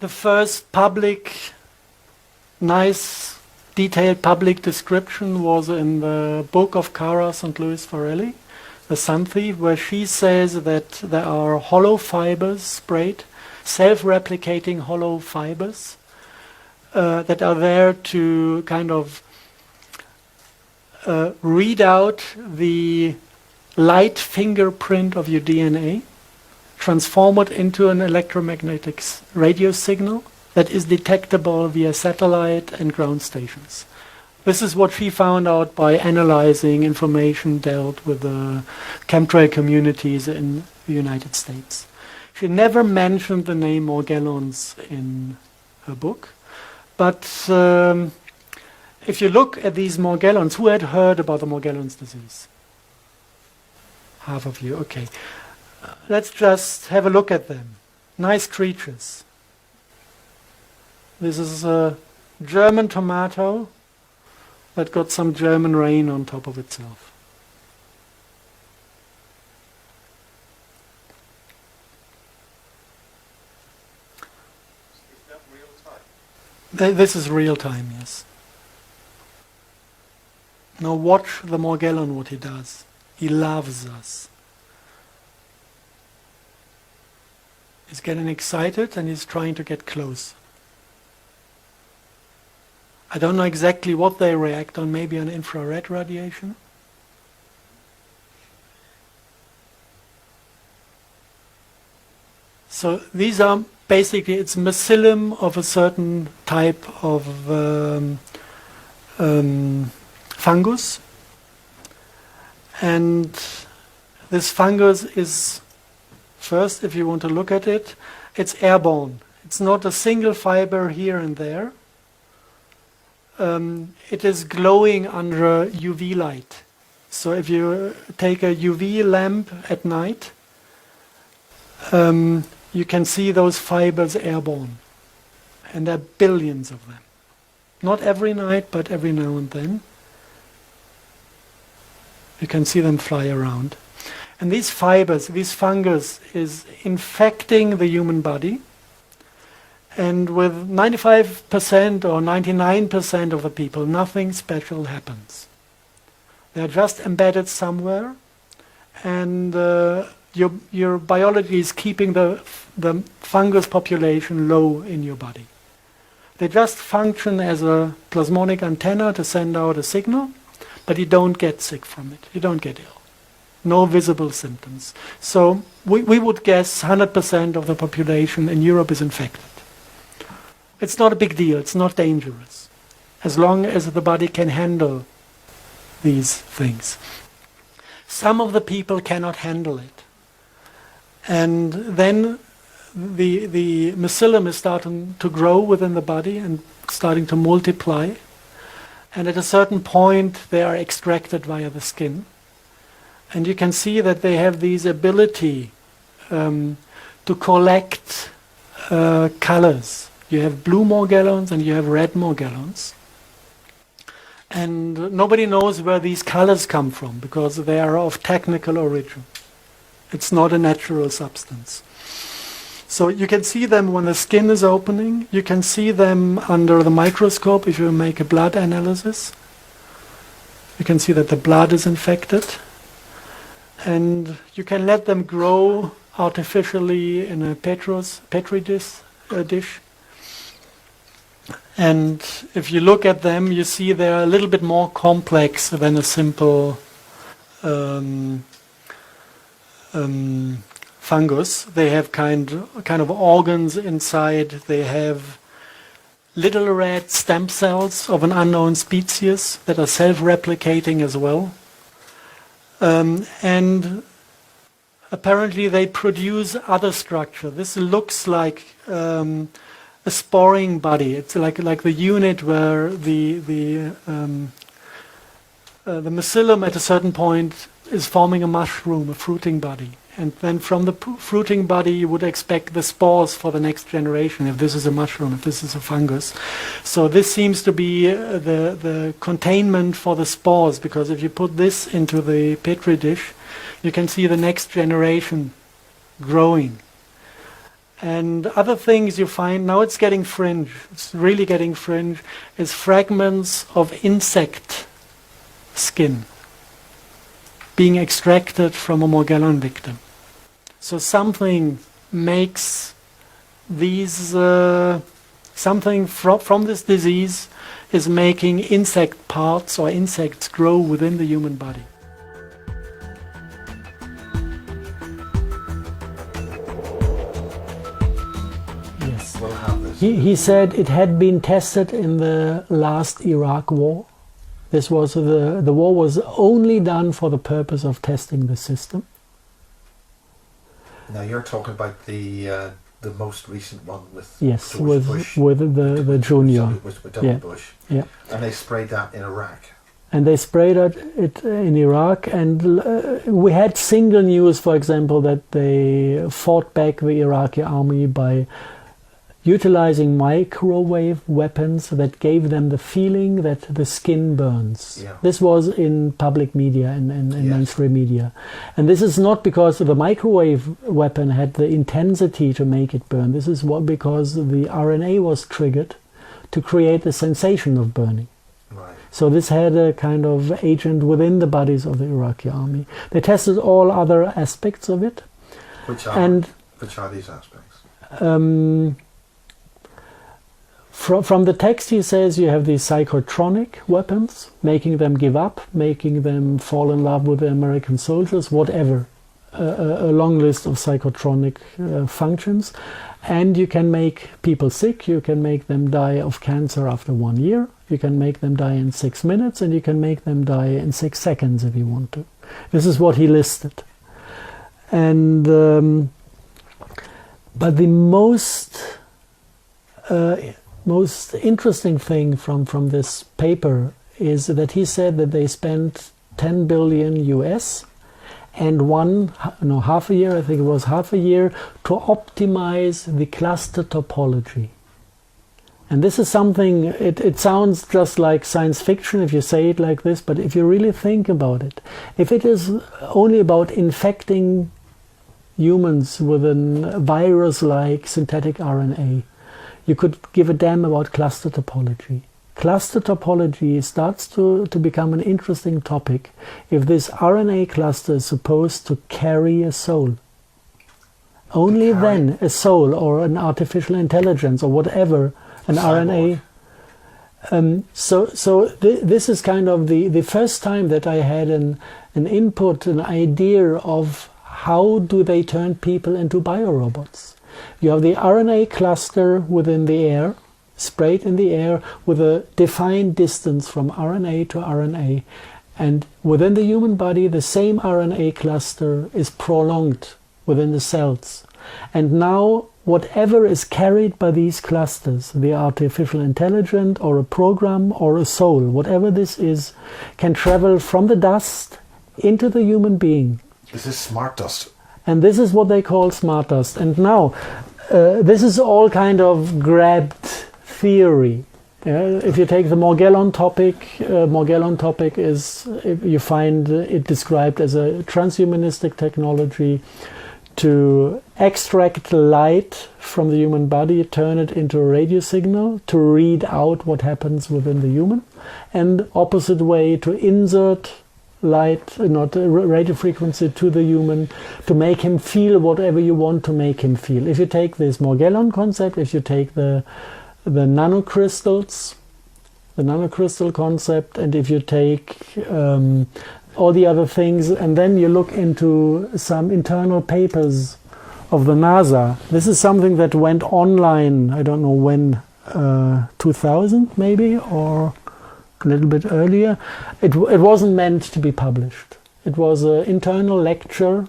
the first public, nice, detailed public description was in the book of Cara St. Louis Farrelly, The Sun Thief, where she says that there are hollow fibers sprayed, self-replicating hollow fibers that are there to kind of read out the light fingerprint of your DNA, transform it into an electromagnetic radio signal that is detectable via satellite and ground stations. This is what she found out by analyzing information dealt with the chemtrail communities in the United States. She never mentioned the name Morgellons in her book, but if you look at these Morgellons, who had heard about the Morgellons disease? Half of you, okay. Let's just have a look at them. Nice creatures. This is a German tomato that got some German rain on top of itself. Is that real time? This is real time, yes. Now watch the Morgellon, what he does. He loves us. He's getting excited and he's trying to get close. I don't know exactly what they react on, maybe on infrared radiation. So these are basically, it's mycelium of a certain type of fungus. And this fungus is, first, if you want to look at it, it's airborne. It's not a single fiber here and there. It is glowing under UV light. So if you take a UV lamp at night, you can see those fibers airborne. And there are billions of them. Not every night, but every now and then. You can see them fly around. And these fibers, this fungus is infecting the human body. And with 95% or 99% of the people, nothing special happens. They're just embedded somewhere, and your biology is keeping the fungus population low in your body. They just function as a plasmonic antenna to send out a signal, but you don't get sick from it. You don't get ill. No visible symptoms. So we would guess 100% of the population in Europe is infected. It's not a big deal. It's not dangerous, as long as the body can handle these things. Some of the people cannot handle it. And then the mycelium is starting to grow within the body and starting to multiply. And at a certain point, they are extracted via the skin. And you can see that they have this ability to collect colors. You have blue Morgellons and you have red Morgellons. And nobody knows where these colors come from because they are of technical origin. It's not a natural substance. So you can see them when the skin is opening. You can see them under the microscope if you make a blood analysis. You can see that the blood is infected. And you can let them grow artificially in a petri dish. And if you look at them, you see they're a little bit more complex than a simple fungus. They have kind of organs inside. They have little red stem cells of an unknown species that are self-replicating as well. And apparently they produce other structure. This looks like a sporing body. It's like the unit where the mycelium at a certain point is forming a mushroom, a fruiting body. And then from the fruiting body you would expect the spores for the next generation, if this is a mushroom, if this is a fungus. So this seems to be the containment for the spores, because if you put this into the petri dish, you can see the next generation growing. And other things you find, now it's getting fringe, it's really getting fringe, is fragments of insect skin being extracted from a Morgellon victim. So something makes these, something from this disease is making insect parts or insects grow within the human body. Yes. We'll have this. He said it had been tested in the last Iraq war. This was the war was only done for the purpose of testing the system. Now you're talking about the most recent one with Yes, George Bush. with the junior. With W. Bush. Yeah. And they sprayed that in Iraq. And they sprayed it in Iraq, and we had single news, for example, that they fought back the Iraqi army by utilizing microwave weapons that gave them the feeling that the skin burns. Yeah. This was in public media and Yes. mainstream media. And this is not because the microwave weapon had the intensity to make it burn. This is because the RNA was triggered to create the sensation of burning. Right. So this had a kind of agent within the bodies of the Iraqi army. They tested all other aspects of it. Which are these aspects? From the text he says you have these psychotronic weapons, making them give up, making them fall in love with the American soldiers, whatever. A long list of psychotronic functions. And you can make people sick, you can make them die of cancer after 1 year, you can make them die in 6 minutes, and you can make them die in 6 seconds if you want to. This is what he listed. And but the most interesting thing from this paper is that he said that they spent 10 billion US and half a year, I think it was half a year, to optimize the cluster topology. And this is something, it sounds just like science fiction if you say it like this, but if you really think about it, if it is only about infecting humans with a virus-like synthetic RNA, you could give a damn about cluster topology. Cluster topology starts to become an interesting topic if this RNA cluster is supposed to carry a soul. Only then a soul or an artificial intelligence or whatever, an RNA. This is kind of the first time that I had an input, an idea of how do they turn people into biorobots. You have the RNA cluster within the air, sprayed in the air with a defined distance from RNA to RNA. And within the human body, the same RNA cluster is prolonged within the cells. And now, whatever is carried by these clusters, the artificial intelligence or a program or a soul, whatever this is, can travel from the dust into the human being. This is smart dust. And this is what they call smart dust. And now, this is all kind of grabbed theory. If you take the Morgellon topic is, you find it described as a transhumanistic technology to extract light from the human body, turn it into a radio signal to read out what happens within the human, and opposite way to insert light, not radio frequency, to the human to make him feel whatever you want to make him feel. If you take this Morgellon concept, if you take the nanocrystals, the nanocrystal concept, and if you take all the other things, and then you look into some internal papers of the NASA. This is something that went online, I don't know when, 2000 maybe, or a little bit earlier. It wasn't meant to be published. It was an internal lecture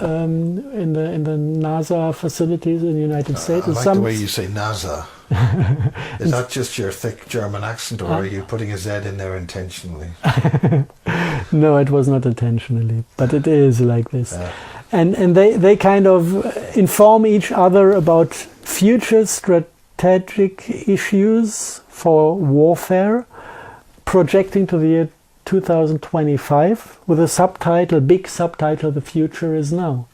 in the NASA facilities in the United States. I like the way you say NASA. Is that just your thick German accent, or are you putting a Z in there intentionally? No, it was not intentionally, but it is like this. And they kind of inform each other about future strategic issues for warfare, projecting to the year 2025 with a subtitle, big subtitle, "The Future is Now."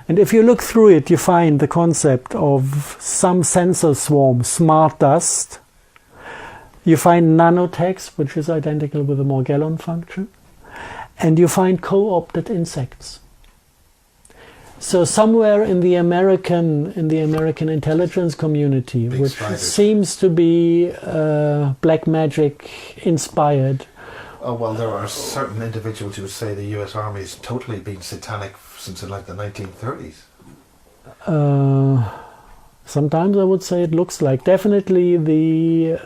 And if you look through it, you find the concept of some sensor swarm, smart dust. You find nanotext, which is identical with the Morgellon function. And you find co-opted insects. So somewhere in the American intelligence community, Big which spiders. seems to be black magic inspired. Oh, well, there are certain individuals who would say the US Army has totally been satanic since like the 1930s. Sometimes I would say it looks like. Definitely the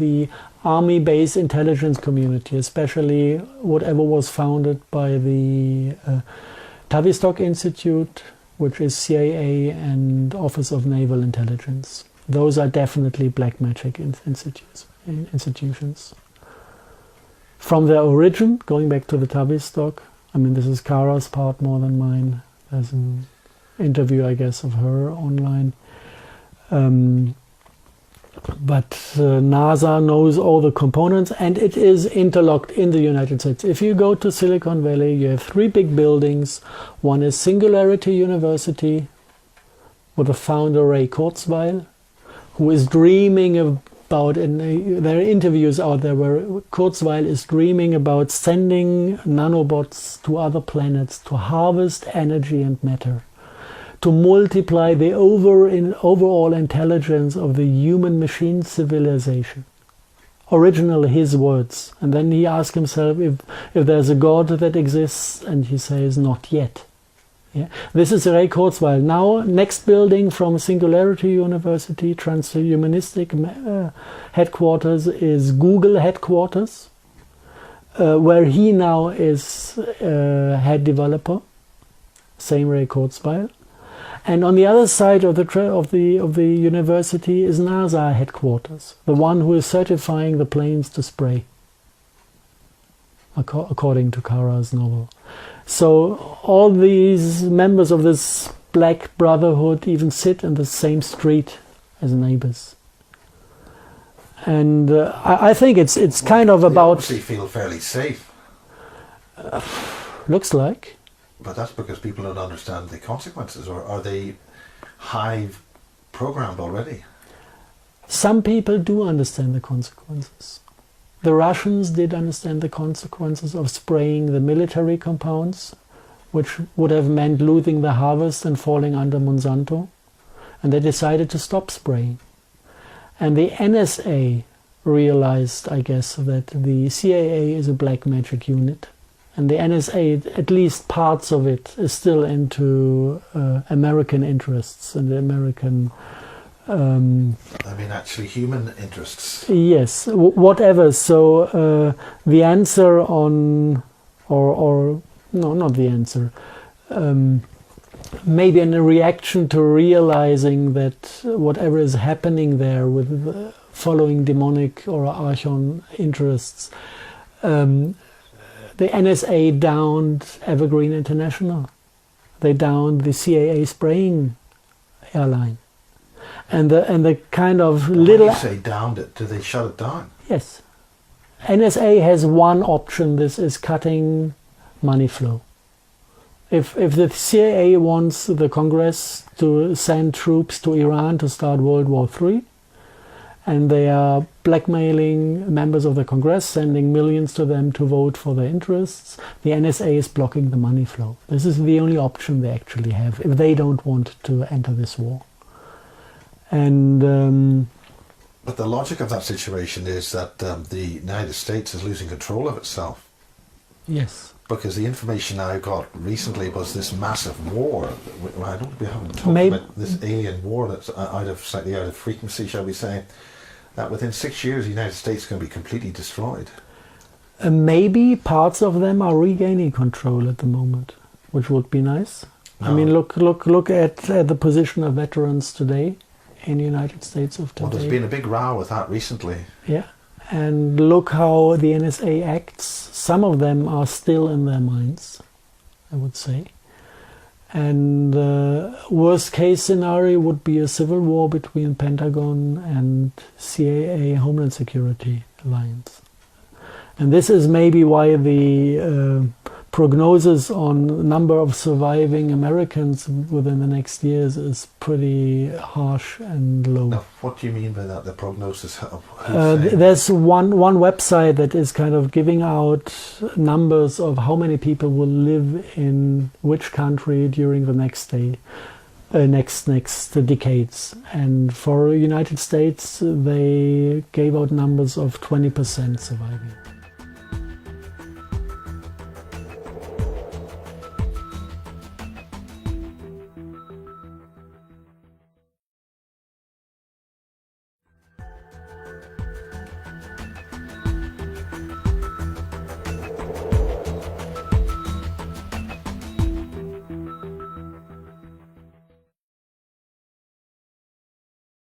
the army-based intelligence community, especially whatever was founded by the Tavistock Institute, which is CIA and Office of Naval Intelligence. Those are definitely black magic institutions. From their origin, going back to the Tavistock, I mean, this is Kara's part more than mine. There's an interview, I guess, of her online. But NASA knows all the components, and it is interlocked in the United States. If you go to Silicon Valley, you have 3 big buildings. One is Singularity University, with the founder Ray Kurzweil, who is dreaming about, and there are interviews out there where Kurzweil is dreaming about sending nanobots to other planets to harvest energy and matter, to multiply the overall intelligence of the human-machine civilization. Originally his words. And then he asks himself if there's a God that exists, and he says, not yet. Yeah? This is Ray Kurzweil. Now, next building from Singularity University, Transhumanistic headquarters, is Google headquarters, where he now is head developer. Same Ray Kurzweil. And on the other side of the university is NASA headquarters, the one who is certifying the planes to spray, according to Kara's novel. So all these members of this black brotherhood even sit in the same street as neighbors. And I think it's kind of about... They obviously feel fairly safe. Looks like. But that's because people don't understand the consequences, or are they hive programmed already? Some people do understand the consequences. The Russians did understand the consequences of spraying the military compounds, which would have meant losing the harvest and falling under Monsanto. And they decided to stop spraying. And the NSA realized, I guess, that the CIA is a black magic unit. And the NSA, at least parts of it, is still into American interests and the American... actually human interests. Yes, whatever. So the answer on... No, not the answer. Maybe in a reaction to realizing that whatever is happening there with following demonic or archon interests... the NSA downed Evergreen International. They downed the CAA spraying airline. And the kind of little... When you say downed it, do they shut it down? Yes. NSA has one option. This is cutting money flow. If the CIA wants the Congress to send troops to Iran to start World War III, and they are blackmailing members of the Congress, sending millions to them to vote for their interests, the NSA is blocking the money flow. This is the only option they actually have if they don't want to enter this war. And but the logic of that situation is that the United States is losing control of itself. Yes. Because the information I got recently was this massive war. I don't think we haven't talked about this alien war that's slightly out of frequency, shall we say. That within 6 years the United States is going to be completely destroyed. Maybe parts of them are regaining control at the moment, which would be nice. No. I mean, look at the position of veterans today in the United States of today. Well, there's been a big row with that recently. Yeah, and look how the NSA acts. Some of them are still in their minds, I would say. And worst case scenario would be a civil war between Pentagon and CAA Homeland Security Alliance. And this is maybe why the prognosis on number of surviving Americans within the next years is pretty harsh and low. Now, what do you mean by that, the prognosis? There's one website that is kind of giving out numbers of how many people will live in which country during the next decades. And for United States, they gave out numbers of 20% surviving.